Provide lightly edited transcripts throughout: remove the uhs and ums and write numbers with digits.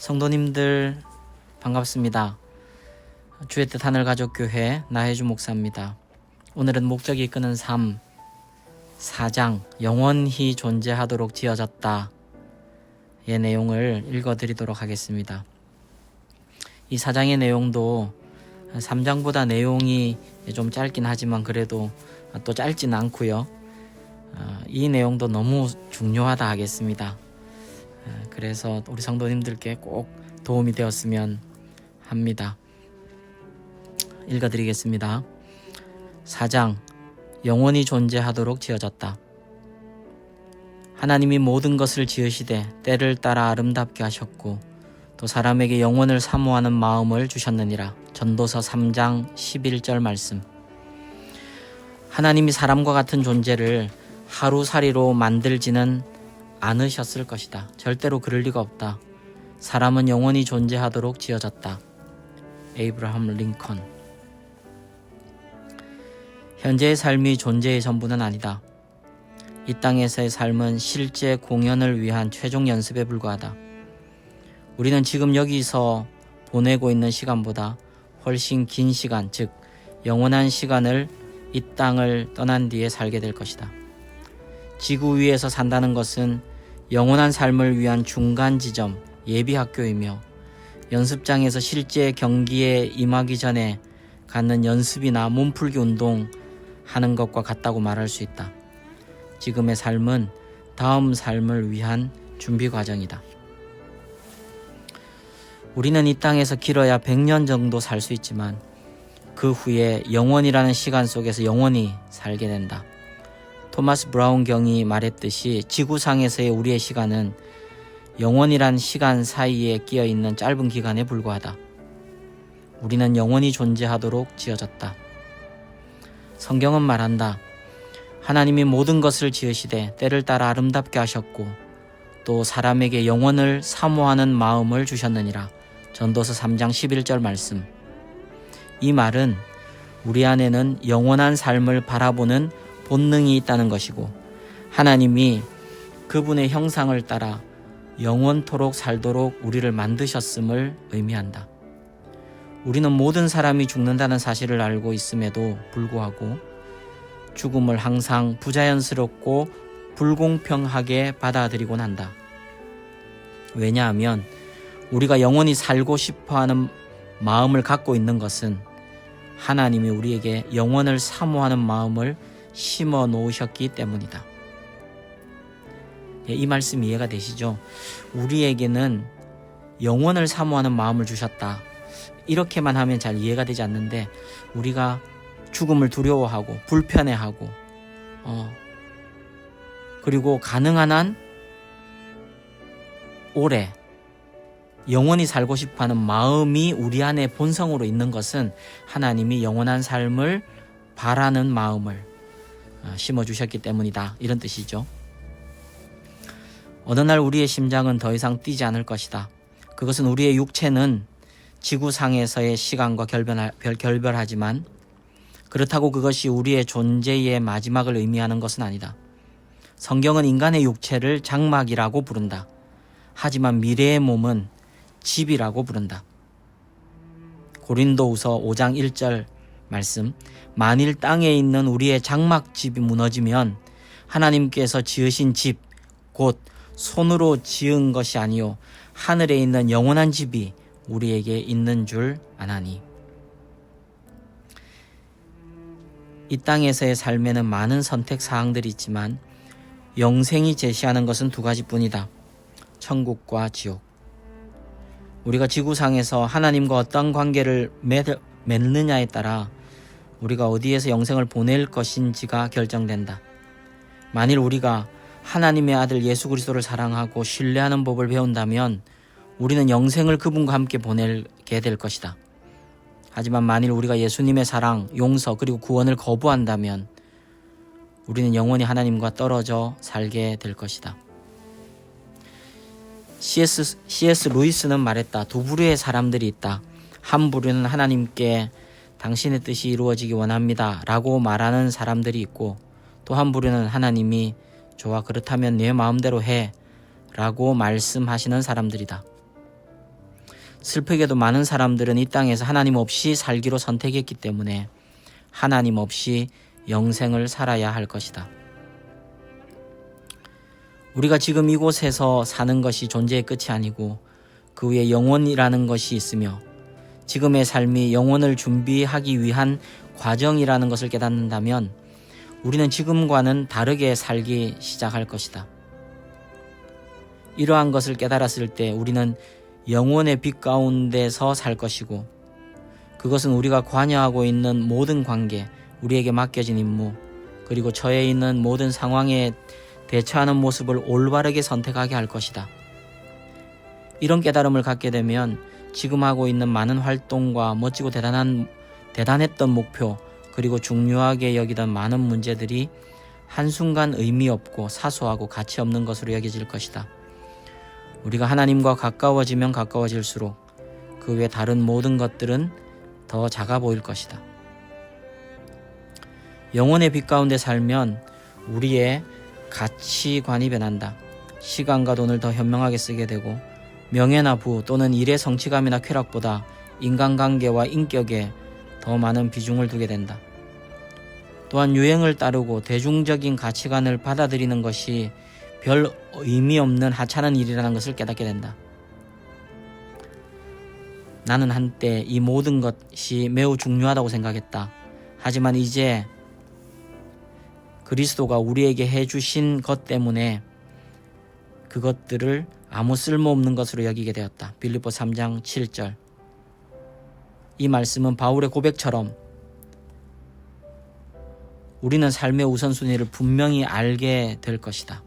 성도님들 반갑습니다. 주의 뜻 하늘가족교회 나혜주 목사입니다. 오늘은 목적이 이끄는 삶 4장 영원히 존재하도록 지어졌다 의 내용을 읽어드리도록 하겠습니다. 이 4장의 내용도 3장보다 내용이 좀 짧긴 하지만 그래도 또 짧진 않고요. 이 내용도 너무 중요하다 하겠습니다. 그래서 우리 성도님들께 꼭 도움이 되었으면 합니다. 읽어드리겠습니다. 4장 영원히 존재하도록 지어졌다. 하나님이 모든 것을 지으시되 때를 따라 아름답게 하셨고 또 사람에게 영원을 사모하는 마음을 주셨느니라. 전도서 3장 11절 말씀. 하나님이 사람과 같은 존재를 하루살이로 만들지는 않으셨을 것이다. 절대로 그럴 리가 없다. 사람은 영원히 존재하도록 지어졌다. 에이브라함 링컨. 현재의 삶이 존재의 전부는 아니다. 이 땅에서의 삶은 실제 공연을 위한 최종 연습에 불과하다. 우리는 지금 여기서 보내고 있는 시간보다 훨씬 긴 시간, 즉 영원한 시간을 이 땅을 떠난 뒤에 살게 될 것이다. 지구 위에서 산다는 것은 영원한 삶을 위한 중간 지점, 예비학교이며 연습장에서 실제 경기에 임하기 전에 갖는 연습이나 몸풀기 운동 하는 것과 같다고 말할 수 있다. 지금의 삶은 다음 삶을 위한 준비 과정이다. 우리는 이 땅에서 길어야 100년 정도 살 수 있지만 그 후에 영원이라는 시간 속에서 영원히 살게 된다. 토마스 브라운 경이 말했듯이 지구상에서의 우리의 시간은 영원이란 시간 사이에 끼어있는 짧은 기간에 불과하다. 우리는 영원히 존재하도록 지어졌다. 성경은 말한다. 하나님이 모든 것을 지으시되 때를 따라 아름답게 하셨고 또 사람에게 영원을 사모하는 마음을 주셨느니라. 전도서 3장 11절 말씀. 이 말은 우리 안에는 영원한 삶을 바라보는 본능이 있다는 것이고 하나님이 그분의 형상을 따라 영원토록 살도록 우리를 만드셨음을 의미한다. 우리는 모든 사람이 죽는다는 사실을 알고 있음에도 불구하고 죽음을 항상 부자연스럽고 불공평하게 받아들이곤 한다. 왜냐하면 우리가 영원히 살고 싶어하는 마음을 갖고 있는 것은 하나님이 우리에게 영원을 사모하는 마음을 심어 놓으셨기 때문이다. 이 말씀 이해가 되시죠? 우리에게는 영원을 사모하는 마음을 주셨다. 이렇게만 하면 잘 이해가 되지 않는데 우리가 죽음을 두려워하고 불편해하고 그리고 가능한 한 오래 영원히 살고 싶어하는 마음이 우리 안에 본성으로 있는 것은 하나님이 영원한 삶을 바라는 마음을 심어주셨기 때문이다. 이런 뜻이죠. 어느 날 우리의 심장은 더 이상 뛰지 않을 것이다. 그것은 우리의 육체는 지구상에서의 시간과 결별하지만 그렇다고 그것이 우리의 존재의 마지막을 의미하는 것은 아니다. 성경은 인간의 육체를 장막이라고 부른다. 하지만 미래의 몸은 집이라고 부른다. 고린도후서 5장 1절 말씀. 만일 땅에 있는 우리의 장막집이 무너지면 하나님께서 지으신 집, 곧 손으로 지은 것이 아니요 하늘에 있는 영원한 집이 우리에게 있는 줄 아나니. 이 땅에서의 삶에는 많은 선택 사항들이 있지만 영생이 제시하는 것은 두 가지뿐이다. 천국과 지옥. 우리가 지구상에서 하나님과 어떤 관계를 맺느냐에 따라 우리가 어디에서 영생을 보낼 것인지가 결정된다. 만일 우리가 하나님의 아들 예수 그리스도를 사랑하고 신뢰하는 법을 배운다면 우리는 영생을 그분과 함께 보내게 될 것이다. 하지만 만일 우리가 예수님의 사랑, 용서 그리고 구원을 거부한다면 우리는 영원히 하나님과 떨어져 살게 될 것이다. C.S. 루이스는 말했다. 두 부류의 사람들이 있다. 한 부류는 하나님께 당신의 뜻이 이루어지기 원합니다 라고 말하는 사람들이 있고 또 한 부류는 하나님이 좋아 그렇다면 내 마음대로 해 라고 말씀하시는 사람들이다. 슬프게도 많은 사람들은 이 땅에서 하나님 없이 살기로 선택했기 때문에 하나님 없이 영생을 살아야 할 것이다. 우리가 지금 이곳에서 사는 것이 존재의 끝이 아니고 그 위에 영혼이라는 것이 있으며 지금의 삶이 영혼을 준비하기 위한 과정이라는 것을 깨닫는다면 우리는 지금과는 다르게 살기 시작할 것이다. 이러한 것을 깨달았을 때 우리는 영혼의 빛 가운데서 살 것이고 그것은 우리가 관여하고 있는 모든 관계, 우리에게 맡겨진 임무, 그리고 처해 있는 모든 상황에 대처하는 모습을 올바르게 선택하게 할 것이다. 이런 깨달음을 갖게 되면 지금 하고 있는 많은 활동과 멋지고 대단했던 목표, 그리고 중요하게 여기던 많은 문제들이 한순간 의미 없고 사소하고 가치 없는 것으로 여겨질 것이다. 우리가 하나님과 가까워지면 가까워질수록 그 외 다른 모든 것들은 더 작아 보일 것이다. 영혼의 빛 가운데 살면 우리의 가치관이 변한다. 시간과 돈을 더 현명하게 쓰게 되고 명예나 부 또는 일의 성취감이나 쾌락보다 인간관계와 인격에 더 많은 비중을 두게 된다. 또한 유행을 따르고 대중적인 가치관을 받아들이는 것이 별 의미 없는 하찮은 일이라는 것을 깨닫게 된다. 나는 한때 이 모든 것이 매우 중요하다고 생각했다. 하지만 이제 그리스도가 우리에게 해주신 것 때문에 그것들을 아무 쓸모없는 것으로 여기게 되었다. 빌립보 3장 7절. 이 말씀은 바울의 고백처럼 우리는 삶의 우선순위를 분명히 알게 될 것이다.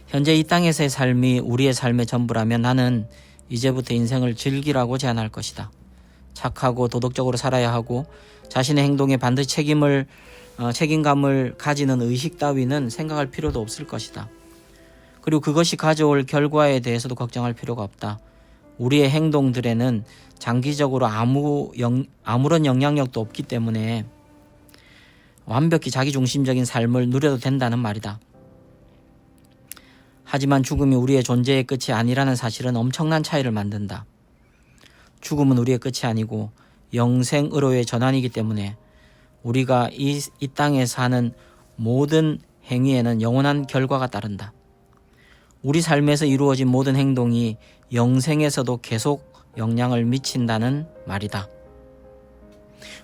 현재 이 땅에서의 삶이 우리의 삶의 전부라면 나는 이제부터 인생을 즐기라고 제안할 것이다. 착하고 도덕적으로 살아야 하고 자신의 행동에 반드시 책임감을 가지는 의식 따위는 생각할 필요도 없을 것이다. 그리고 그것이 가져올 결과에 대해서도 걱정할 필요가 없다. 우리의 행동들에는 장기적으로 아무런 영향력도 없기 때문에 완벽히 자기중심적인 삶을 누려도 된다는 말이다. 하지만 죽음이 우리의 존재의 끝이 아니라는 사실은 엄청난 차이를 만든다. 죽음은 우리의 끝이 아니고 영생으로의 전환이기 때문에 우리가 이 땅에서 하는 모든 행위에는 영원한 결과가 따른다. 우리 삶에서 이루어진 모든 행동이 영생에서도 계속 영향을 미친다는 말이다.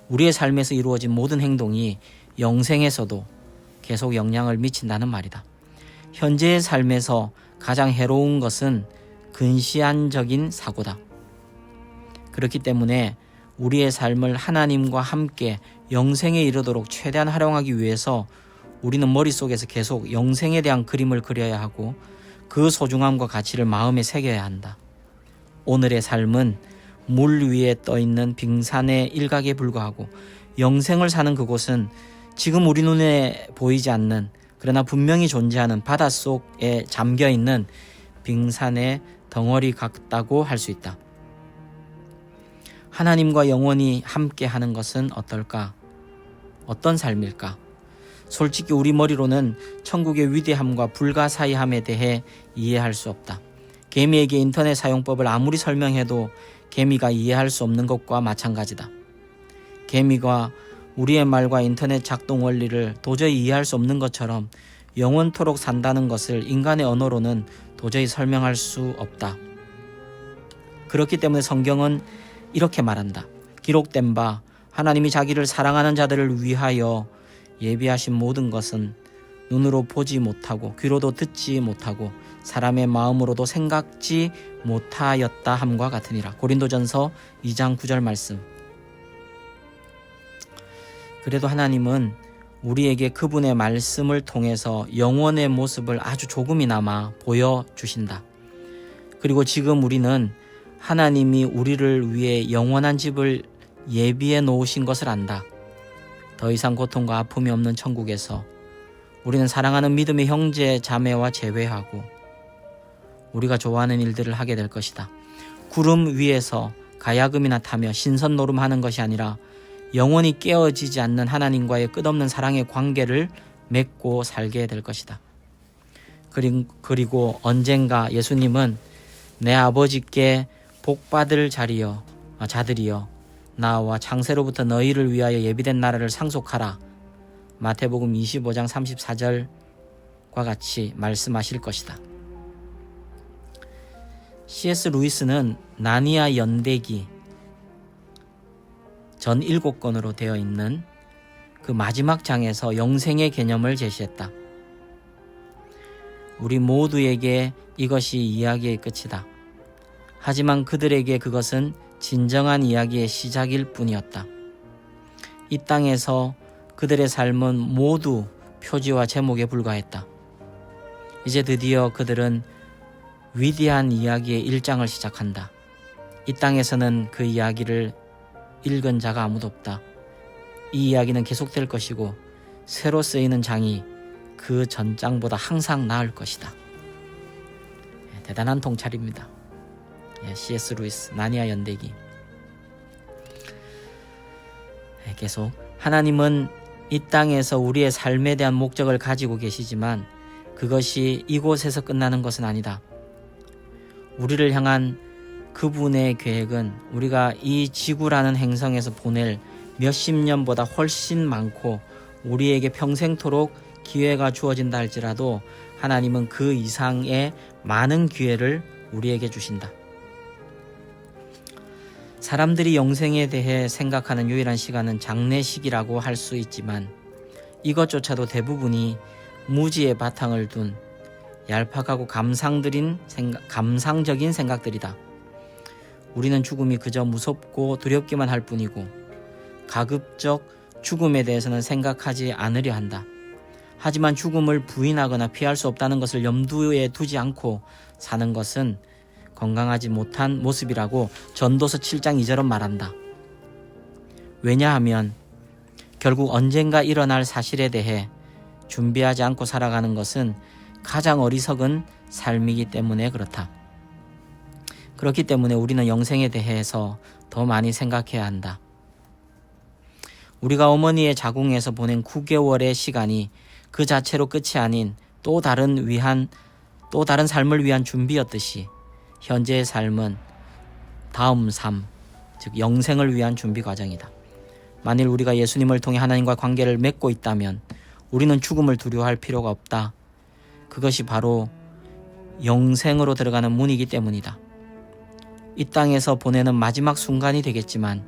우리의 삶에서 이루어진 모든 행동이 영생에서도 계속 영향을 미친다는 말이다. 현재의 삶에서 가장 해로운 것은 근시안적인 사고다. 그렇기 때문에 우리의 삶을 하나님과 함께 영생에 이르도록 최대한 활용하기 위해서 우리는 머릿속에서 계속 영생에 대한 그림을 그려야 하고 그 소중함과 가치를 마음에 새겨야 한다. 오늘의 삶은 물 위에 떠있는 빙산의 일각에 불과하고 영생을 사는 그곳은 지금 우리 눈에 보이지 않는 그러나 분명히 존재하는 바닷속에 잠겨있는 빙산의 덩어리 같다고 할 수 있다. 하나님과 영원히 함께 하는 것은 어떨까? 어떤 삶일까? 솔직히 우리 머리로는 천국의 위대함과 불가사의함에 대해 이해할 수 없다. 개미에게 인터넷 사용법을 아무리 설명해도 개미가 이해할 수 없는 것과 마찬가지다. 개미가 우리의 말과 인터넷 작동 원리를 도저히 이해할 수 없는 것처럼 영원토록 산다는 것을 인간의 언어로는 도저히 설명할 수 없다. 그렇기 때문에 성경은 이렇게 말한다. 기록된 바 하나님이 자기를 사랑하는 자들을 위하여 예비하신 모든 것은 눈으로 보지 못하고 귀로도 듣지 못하고 사람의 마음으로도 생각지 못하였다 함과 같으니라. 고린도전서 2장 9절 말씀. 그래도 하나님은 우리에게 그분의 말씀을 통해서 영원의 모습을 아주 조금이나마 보여주신다. 그리고 지금 우리는 하나님이 우리를 위해 영원한 집을 예비해 놓으신 것을 안다. 더 이상 고통과 아픔이 없는 천국에서 우리는 사랑하는 믿음의 형제 자매와 재회하고 우리가 좋아하는 일들을 하게 될 것이다. 구름 위에서 가야금이나 타며 신선 노름하는 것이 아니라 영원히 깨어지지 않는 하나님과의 끝없는 사랑의 관계를 맺고 살게 될 것이다. 그리고 언젠가 예수님은 내 아버지께 복받을 자들이여 나와 창세로부터 너희를 위하여 예비된 나라를 상속하라. 마태복음 25장 34절과 같이 말씀하실 것이다. C.S. 루이스는 나니아 연대기 전 7권으로 되어 있는 그 마지막 장에서 영생의 개념을 제시했다. 우리 모두에게 이것이 이야기의 끝이다. 하지만 그들에게 그것은 진정한 이야기의 시작일 뿐이었다. 이 땅에서 그들의 삶은 모두 표지와 제목에 불과했다. 이제 드디어 그들은 위대한 이야기의 1장을 시작한다. 이 땅에서는 그 이야기를 읽은 자가 아무도 없다. 이 이야기는 계속될 것이고 새로 쓰이는 장이 그 전장보다 항상 나을 것이다. 대단한 통찰입니다. C.S. 루이스 나니아 연대기. 계속 하나님은 이 땅에서 우리의 삶에 대한 목적을 가지고 계시지만 그것이 이곳에서 끝나는 것은 아니다. 우리를 향한 그분의 계획은 우리가 이 지구라는 행성에서 보낼 몇십 년보다 훨씬 많고 우리에게 평생토록 기회가 주어진다 할지라도 하나님은 그 이상의 많은 기회를 우리에게 주신다. 사람들이 영생에 대해 생각하는 유일한 시간은 장례식이라고 할 수 있지만 이것조차도 대부분이 무지의 바탕을 둔 얄팍하고 감상적인 생각들이다. 우리는 죽음이 그저 무섭고 두렵기만 할 뿐이고 가급적 죽음에 대해서는 생각하지 않으려 한다. 하지만 죽음을 부인하거나 피할 수 없다는 것을 염두에 두지 않고 사는 것은 건강하지 못한 모습이라고 전도서 7장 2절은 말한다. 왜냐하면 결국 언젠가 일어날 사실에 대해 준비하지 않고 살아가는 것은 가장 어리석은 삶이기 때문에 그렇다. 그렇기 때문에 우리는 영생에 대해서 더 많이 생각해야 한다. 우리가 어머니의 자궁에서 보낸 9개월의 시간이 그 자체로 끝이 아닌 또 다른 삶을 위한 준비였듯이 현재의 삶은 다음 삶, 즉 영생을 위한 준비 과정이다. 만일 우리가 예수님을 통해 하나님과 관계를 맺고 있다면 우리는 죽음을 두려워할 필요가 없다. 그것이 바로 영생으로 들어가는 문이기 때문이다. 이 땅에서 보내는 마지막 순간이 되겠지만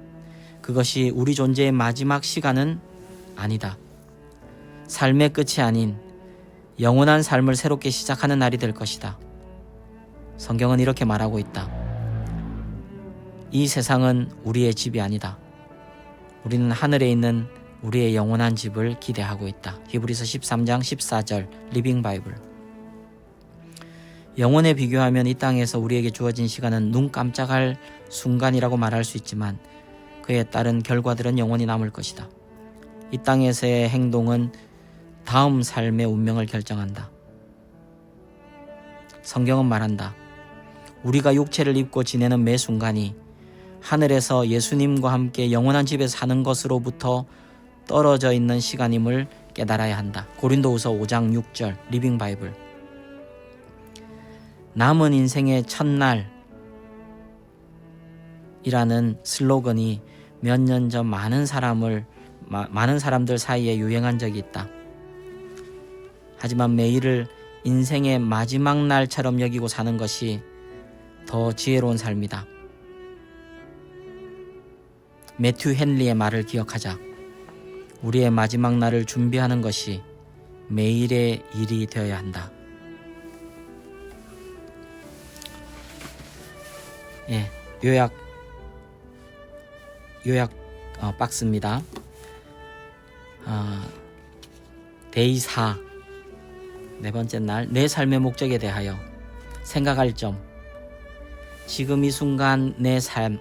그것이 우리 존재의 마지막 시간은 아니다. 삶의 끝이 아닌 영원한 삶을 새롭게 시작하는 날이 될 것이다. 성경은 이렇게 말하고 있다. 이 세상은 우리의 집이 아니다. 우리는 하늘에 있는 우리의 영원한 집을 기대하고 있다. 히브리서 13장 14절 리빙 바이블. 영원에 비교하면 이 땅에서 우리에게 주어진 시간은 눈 깜짝할 순간이라고 말할 수 있지만 그에 따른 결과들은 영원히 남을 것이다. 이 땅에서의 행동은 다음 삶의 운명을 결정한다. 성경은 말한다. 우리가 육체를 입고 지내는 매 순간이 하늘에서 예수님과 함께 영원한 집에 사는 것으로부터 떨어져 있는 시간임을 깨달아야 한다. 고린도후서 5장 6절 리빙 바이블. 남은 인생의 첫날이라는 슬로건이 몇 년 전 많은 사람들 사이에 유행한 적이 있다. 하지만 매일을 인생의 마지막 날처럼 여기고 사는 것이 더 지혜로운 삶이다. 매튜 헨리의 말을 기억하자. 우리의 마지막 날을 준비하는 것이 매일의 일이 되어야 한다. 요약 박스입니다. 데이 4 네 번째 날, 내 삶의 목적에 대하여 생각할 점. 지금 이 순간 내 삶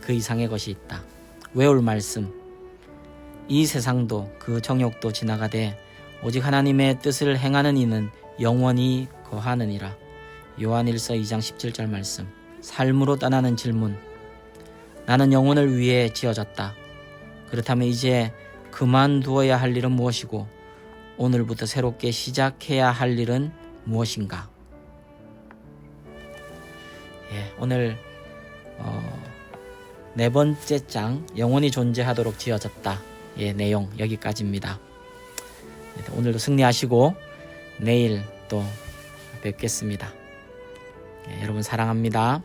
그 이상의 것이 있다. 외울 말씀. 이 세상도 그 정욕도 지나가되 오직 하나님의 뜻을 행하는 이는 영원히 거하느니라. 요한일서 2장 17절 말씀. 삶으로 떠나는 질문. 나는 영혼을 위해 지어졌다. 그렇다면 이제 그만두어야 할 일은 무엇이고 오늘부터 새롭게 시작해야 할 일은 무엇인가? 오늘 네 번째 장 영원히 존재하도록 지어졌다. 내용 여기까지입니다. 오늘도 승리하시고 내일 또 뵙겠습니다. 여러분 사랑합니다.